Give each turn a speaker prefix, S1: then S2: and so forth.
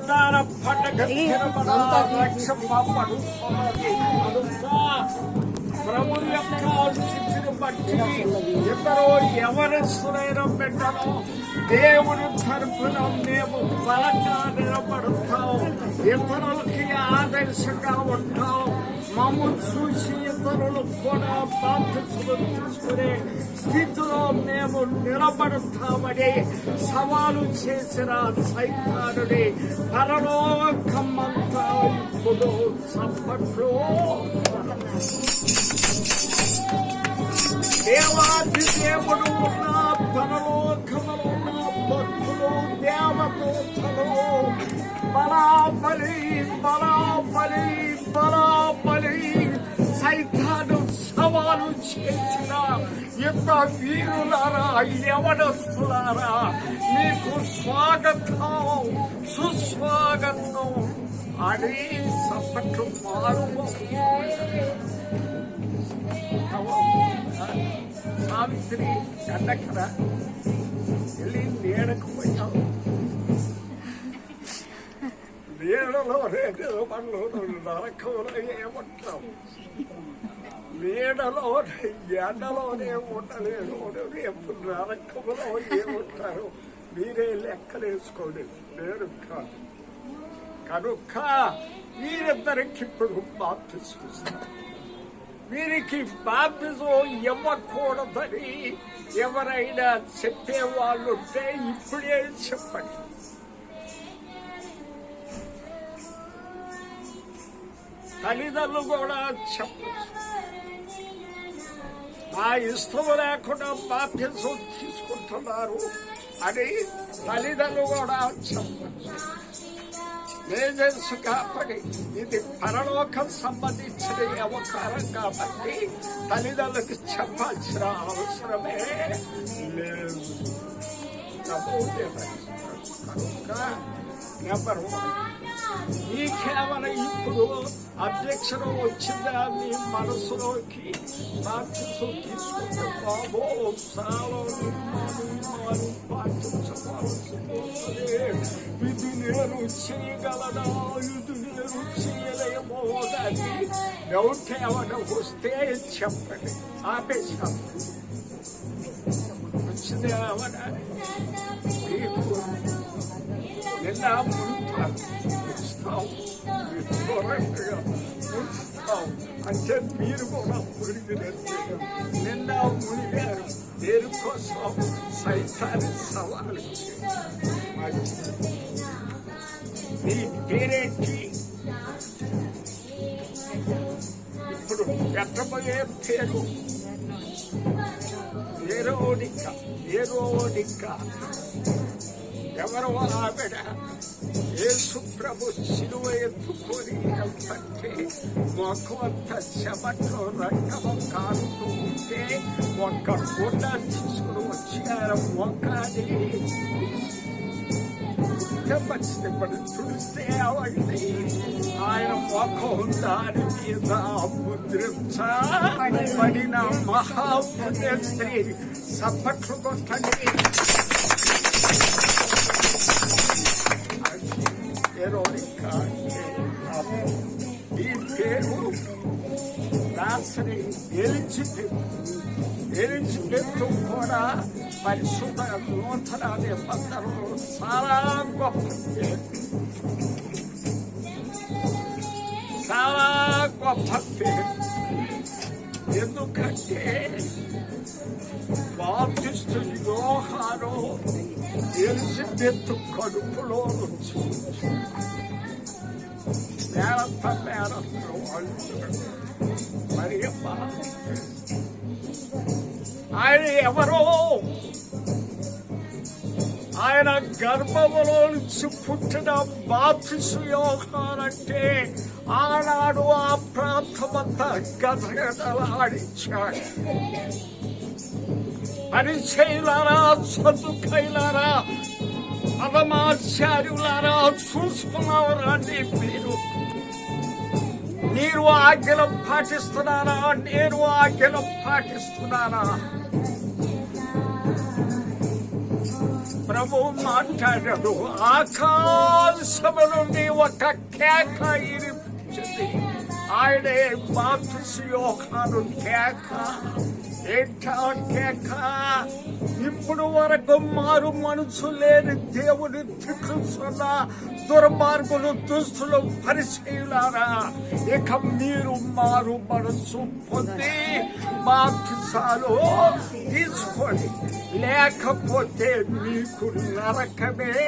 S1: సంతాన పండగ రక్షపడు ప్రభుని యొక్క స్థితిని బట్టి ఇద్దరు ఎవరిస్తున్న బిడ్డను దేవుని తరపున మేము బలంగా నిలబడతాం, ఇతరులకి ఆదర్శంగా ఉంటాం. మమ్మల్ని చూసి ఇతరులు కూడా బాధ్యతలు తీసుకునే స్థితిలో మేము నిలబడతామని సవాలు చేసిన సైతానుడి పరలోకమంతా ఇప్పుడు చప్పట్లు. దేవాది దేవుడు ఉన్న పరలోకములో ఉన్న భక్తులు దేవదూతలు బలాబలి బలాబలి బలాబలి సైతాను సవాలు చేసిన ఇంత వీరులారా యవనస్తులారా మీకు స్వాగతం సుస్వాగతం అని సప్పట్లు మారు. సావిత్రి కన్నక్కడ వెళ్ళి నీడకు పోయాం. నీడలో రెండు పనులు నరకంలో ఏమంటాం, నీడలో ఎండలోనే ఉండలేదు, రేపు నరకంలో ఏముంటారు మీరే లెక్కలేసుకోండి. నేను కాదు కనుక వీరిద్దరికి ఇప్పుడు బాప్తిస్మిస్తారు. వీరికి బాప్తిజం ఇవ్వకూడదని ఎవరైనా చెప్పేవాళ్ళు ఉంటే ఇప్పుడే చెప్పండి. తల్లిదండ్రులు కూడా చెప్పచ్చు. నా ఇష్టం లేకుండా బాప్తిజం తీసుకుంటున్నారు అని తల్లిదండ్రులు కూడా చెప్పచ్చు. ఏజెన్సీ కాబట్టి ఇది పరలోకం సంబంధించిన వ్యవహారం కాబట్టి తల్లిదండ్రులకు చెప్పాల్సిన అవసరమే లేదు. కనుక నెంబర్ 1 ఈ కేవలం ఇప్పుడు అధ్యక్షుడు వచ్చిందా మీ మనసులోకి బాప్తిజం తీసుకుంటే బాబో చాలా నియమాలు పాటించవలసింది. ఇది నేను చేయగలనా, ఇది నేను చేయలేమో అని డౌట్ ఏమైనా వస్తే చెప్పండి. ఆపేసాం వచ్చింది ఏమన్నా మీకు నిన్న మునుగుతాం అంటే మీరు కూడా మునిగినట్టు నిన్న మునిగారు. దేనికోసం సైతాన్ని సవాలు మీ పేరేంటి? ఇప్పుడు పెట్టబోయే పేరు ఏరోనిక. ఏరోనిక ఎవరో ఆవిడ యేసు ప్రభు శిలువ ఎత్తుకొని వెళ్తుంటే మొఖం అంతా చెమట్లో రక్తము కారుతూ ఉంటే ఒక్క గుడ్డ తీసుకుని వచ్చి ఆయన మొఖాన్ని దెబ్బతి చూస్తే అవండి ఆయన ముఖం దాని మీద ముద్రించబడిన మహాపుణ్య స్త్రీ. సప్పట్లు కొట్టండి. ఈ పేరు దాసరి ఎలిజబెత్ కూడా పరిశుద్ధ నూతన నిబంధనలు చాలా గొప్ప పేరు, చాలా గొప్ప పేరు. ఎందుకంటే బాప్టిస్టు యోహాను ఎలిజబెత్ కడుపులో నుంచి మేడంతో వాళ్ళు మరి ఆయన ఎవరో ఆయన గర్భములో నుంచి పుట్టిన బాప్టిస్టు యోహానంటే ఆనాడు ఆ ప్రాంతమంతా గదగదలాడించాడు. పరిచయులారా, సదుకైలారా, పరమాచార్యులారా చూసుకున్నారా? మీరు ఆజ్ఞలు పాటిస్తున్నారా? నేను ఆజ్ఞలు పాటిస్తున్నారా? ప్రభు మాట్లాడాడు. ఆకాశము నుండి ఒక కేక ఇరిపించింది. ఆయనే బాప్తిస్మ యోహాను కేక. ఏంటా కేక? ఇప్పుడు వరకు మారు మనసు లేని దేవుని దిక్కుస్తున్న దుర్మార్గులు, దుస్తులు, పరిచయులారా, ఇక మీరు మారు మనసు పొంది బాప్తిసాలు తీసుకోండి, లేకపోతే మీకు నరకమే.